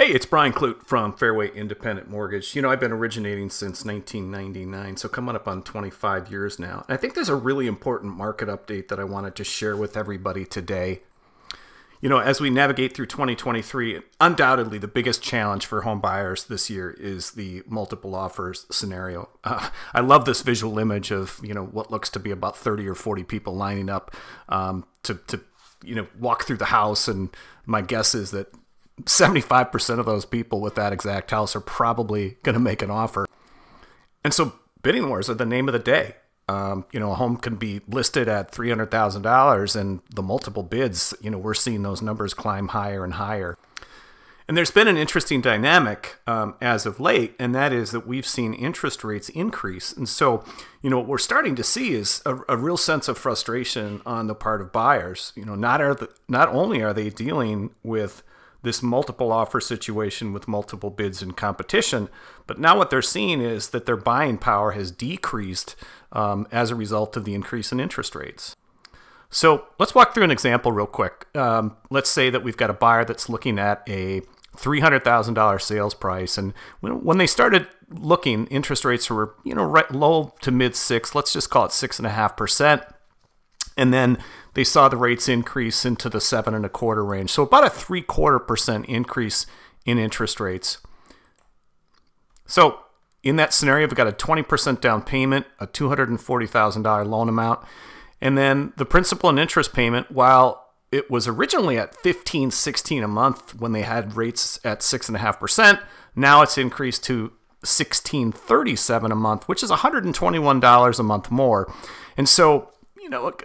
Hey, it's Brian Clute from Fairway Independent Mortgage. I've been originating since 1999, so coming up on 25 years now. And I think there's a really important market update that I wanted to share with everybody today. As we navigate through 2023, undoubtedly the biggest challenge for home buyers this year is the multiple offers scenario. I love this visual image of, what looks to be about 30 or 40 people lining up to walk through the house. And my guess is that 75% of those people with that exact house are probably going to make an offer. And so bidding wars are the name of the day. A home can be listed at $300,000 and the multiple bids, we're seeing those numbers climb higher and higher. And there's been an interesting dynamic as of late, and that is that we've seen interest rates increase. And so, what we're starting to see is a real sense of frustration on the part of buyers. Not only are they dealing with this multiple offer situation with multiple bids and competition, but now what they're seeing is that their buying power has decreased as a result of the increase in interest rates. So let's walk through an example real quick. Let's say that we've got a buyer that's looking at a $300,000 sales price, and when they started looking, interest rates were right low to mid six. Let's just call it 6.5%. And then they saw the rates increase into the 7.25% range. So about a 0.75% increase in interest rates. So in that scenario, we've got a 20% down payment, a $240,000 loan amount, and then the principal and interest payment, while it was originally at $1,516 a month when they had rates at 6.5%, now it's increased to $1,637 a month, which is $121 a month more. And so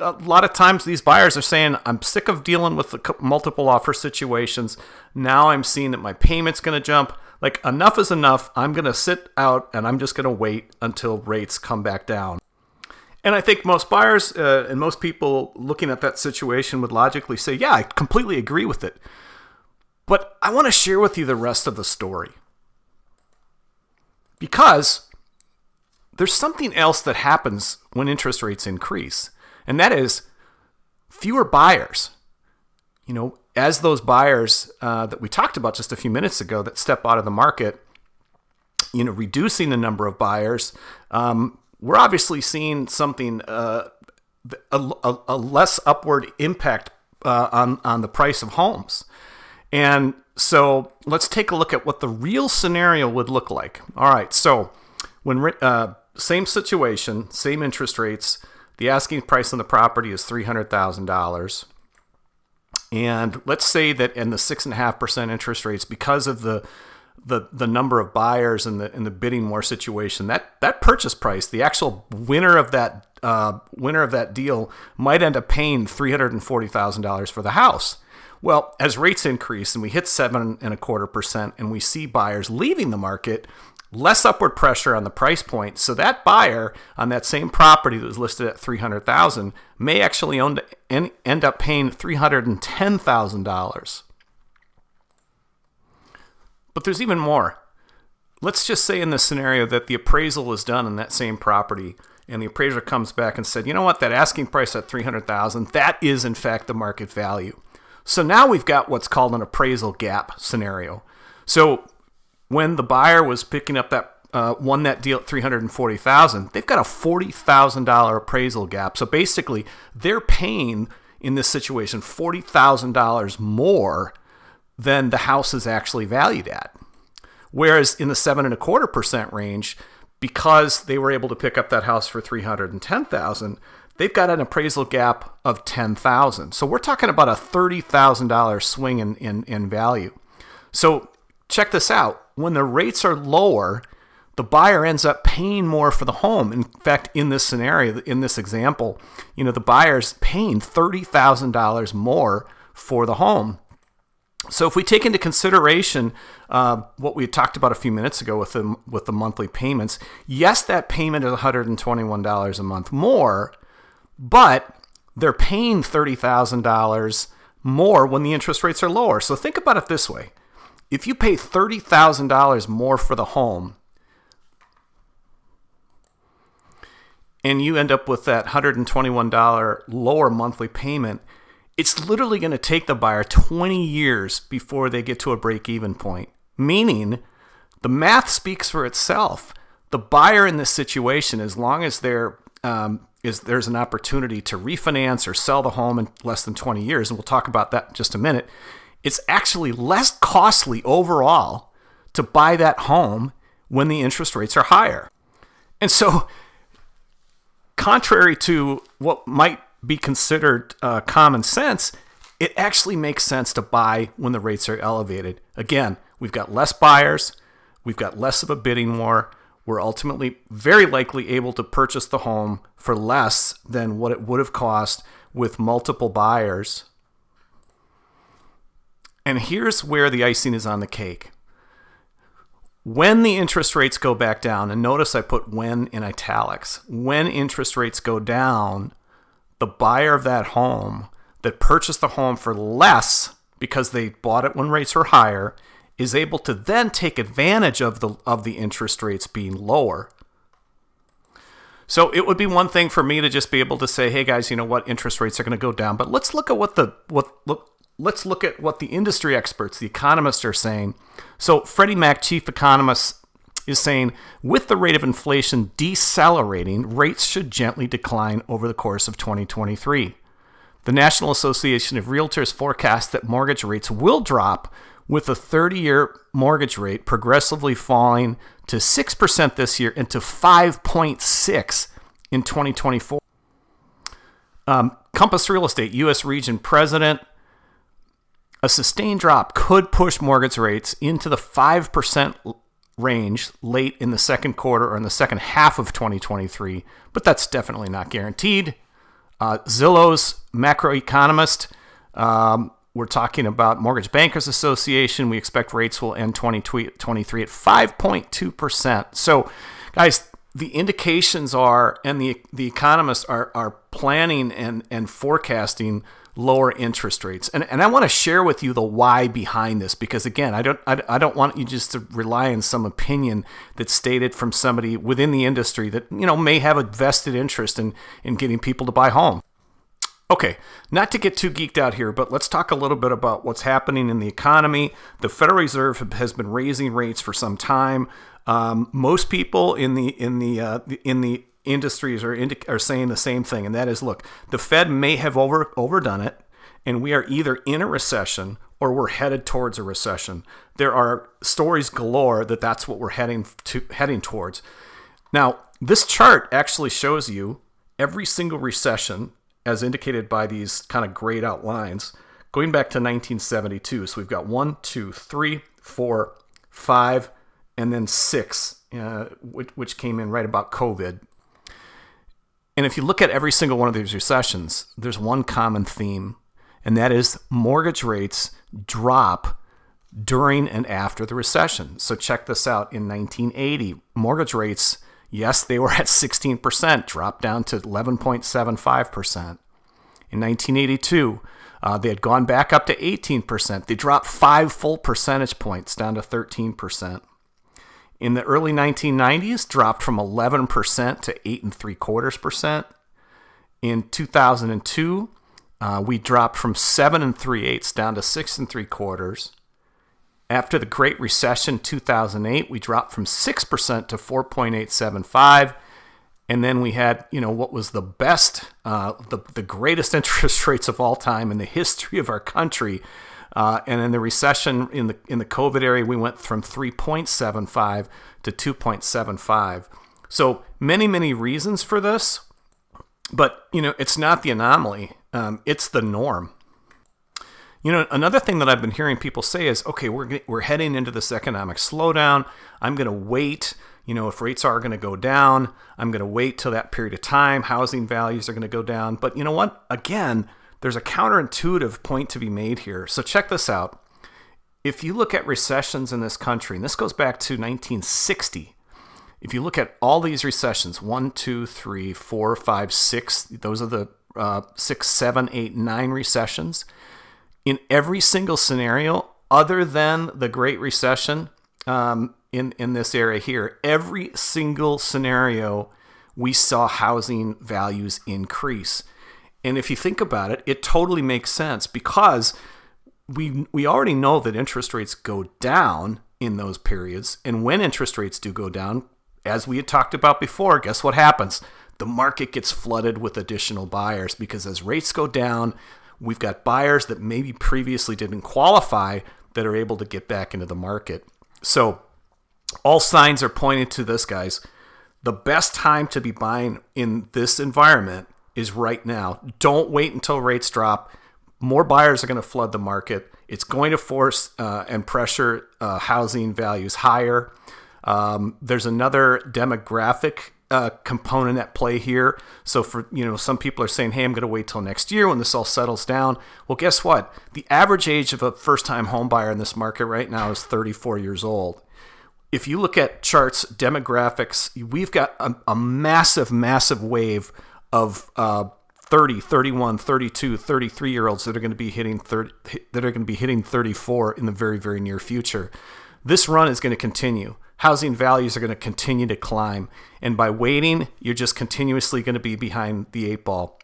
a lot of times these buyers are saying, I'm sick of dealing with the multiple offer situations. Now I'm seeing that my payment's going to jump. Like, enough is enough. I'm going to sit out and I'm just going to wait until rates come back down. And I think most buyers and most people looking at that situation would logically say, yeah, I completely agree with it. But I want to share with you the rest of the story. Because there's something else that happens when interest rates increase. And that is fewer buyers. As those buyers that we talked about just a few minutes ago that step out of the market, reducing the number of buyers, we're obviously seeing something, a less upward impact on the price of homes. And so let's take a look at what the real scenario would look like. All right, so when same situation, same interest rates, the asking price on the property is $300,000. And let's say that in the 6.5% interest rates, because of the number of buyers and the bidding war situation, that purchase price, the actual winner of that deal, might end up paying $340,000 for the house. Well, as rates increase and we hit 7.25% and we see buyers leaving the market, less upward pressure on the price point. So that buyer on that same property that was listed at $300,000 may actually end up paying $310,000. But there's even more. Let's just say in this scenario that the appraisal is done on that same property and the appraiser comes back and said, you know what, that asking price at $300,000, that is in fact the market value. So now we've got what's called an appraisal gap scenario. So when the buyer was picking up won that deal at $340,000, they've got a $40,000 appraisal gap. So basically, they're paying in this situation $40,000 more than the house is actually valued at. Whereas in the 7.25% range, because they were able to pick up that house for $310,000, they've got an appraisal gap of $10,000. So we're talking about a $30,000 swing in value. So check this out. When the rates are lower, the buyer ends up paying more for the home. In fact, in this scenario, in this example, the buyer's paying $30,000 more for the home. So if we take into consideration what we had talked about a few minutes ago with the monthly payments, yes, that payment is $121 a month more, but they're paying $30,000 more when the interest rates are lower. So think about it this way. If you pay $30,000 more for the home and you end up with that $121 lower monthly payment, it's literally going to take the buyer 20 years before they get to a break-even point. meaning the math speaks for itself. The buyer in this situation, as long as there's an opportunity to refinance or sell the home in less than 20 years, and we'll talk about that in just a minute, it's actually less costly overall to buy that home when the interest rates are higher. And so, contrary to what might be considered common sense, it actually makes sense to buy when the rates are elevated. Again, we've got less buyers, we've got less of a bidding war. We're ultimately very likely able to purchase the home for less than what it would have cost with multiple buyers. And here's where the icing is on the cake. When the interest rates go back down, and notice I put when in italics, when interest rates go down, the buyer of that home that purchased the home for less because they bought it when rates were higher is able to then take advantage of the interest rates being lower. So it would be one thing for me to just be able to say, hey guys, you know what, interest rates are going to go down, but let's look at what the industry experts, the economists, are saying. So Freddie Mac chief economist is saying, with the rate of inflation decelerating, rates should gently decline over the course of 2023. The National Association of Realtors forecasts that mortgage rates will drop, with the 30-year mortgage rate progressively falling to 6% this year and to 5.6% in 2024. Compass Real Estate, U.S. Region President, a sustained drop could push mortgage rates into the 5% range late in the second quarter or in the second half of 2023, but that's definitely not guaranteed. Zillow's macroeconomist, we're talking about Mortgage Bankers Association. We expect rates will end 2023 at 5.2%. So, guys, the indications are, and the economists are planning and forecasting lower interest rates. And I want to share with you the why behind this, because again, I don't want you just to rely on some opinion that's stated from somebody within the industry that, you know, may have a vested interest in getting people to buy home. Okay, not to get too geeked out here, but let's talk a little bit about what's happening in the economy. The Federal Reserve has been raising rates for some time. Most people in the industries are saying the same thing, and that is, look, the Fed may have overdone it, and we are either in a recession or we're headed towards a recession. There are stories galore that that's what we're heading towards. Now, this chart actually shows you every single recession, as indicated by these kind of grayed out lines, going back to 1972. So we've got 1, 2, 3, 4, 5, and then 6, which came in right about COVID. And if you look at every single one of these recessions, there's one common theme, and that is mortgage rates drop during and after the recession. So check this out. In 1980, mortgage rates, yes, they were at 16%, dropped down to 11.75%. In 1982, they had gone back up to 18%. They dropped 5 full percentage points down to 13%. In the early 1990s, dropped from 11% to 8.75%. In 2002, we dropped from 7 3/8 down to 6 3/4. After the Great Recession, 2008, we dropped from 6% to 4.875. And then we had, you know, what was the best, the greatest interest rates of all time in the history of our country. And in the recession, in the COVID area, we went from 3.75 to 2.75. So many reasons for this, but, you know, it's not the anomaly. It's the norm. You know, another thing that I've been hearing people say is, okay, we're heading into this economic slowdown. I'm going to wait. You know, if rates are going to go down, I'm going to wait till that period of time. Housing values are going to go down. But you know what? Again, there's a counterintuitive point to be made here. So check this out. If you look at recessions in this country, and this goes back to 1960, if you look at all these recessions, 1, 2, 3, 4, 5, 6, those are the 6, 7, 8, 9 recessions. In every single scenario, other than the Great Recession, in this area here, every single scenario, we saw housing values increase. And if you think about it, it totally makes sense, because we already know that interest rates go down in those periods. And when interest rates do go down, as we had talked about before, guess what happens? The market gets flooded with additional buyers, because as rates go down, we've got buyers that maybe previously didn't qualify that are able to get back into the market. So all signs are pointing to this, guys. The best time to be buying in this environment is right now. Don't wait until rates drop. More buyers are going to flood the market. It's going to force and pressure housing values higher. There's another demographic component at play here. So for, some people are saying, hey, I'm going to wait till next year when this all settles down. Well, guess what? The average age of a first-time home buyer in this market right now is 34 years old. If you look at charts, demographics, we've got a massive, massive wave of 30, 31, 32, 33-year-olds that are going to be hitting 34 in the very, very near future. This run is going to continue. Housing values are going to continue to climb. And by waiting, you're just continuously going to be behind the eight ball.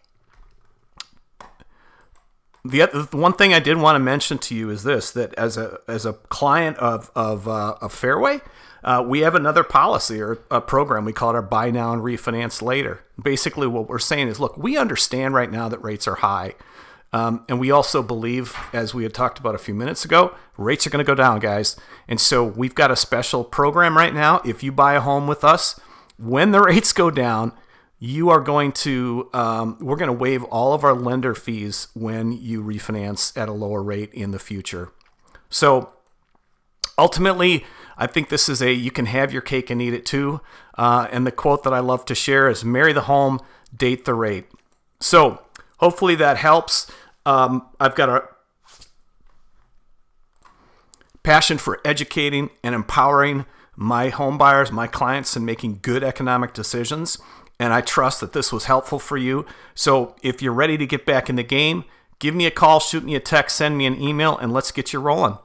The one thing I did want to mention to you is this, that as a client of Fairway, we have another policy or a program. We call it our buy now and refinance later. Basically what we're saying is, look, we understand right now that rates are high. And we also believe, as we had talked about a few minutes ago, rates are going to go down, guys. And so we've got a special program right now. If you buy a home with us, when the rates go down, you are going to, we're going to waive all of our lender fees when you refinance at a lower rate in the future. So ultimately, I think this is you can have your cake and eat it too. And the quote that I love to share is, marry the home, date the rate. So hopefully that helps. I've got a passion for educating and empowering my home buyers, my clients, in making good economic decisions. And I trust that this was helpful for you. So if you're ready to get back in the game, give me a call, shoot me a text, send me an email, and let's get you rolling.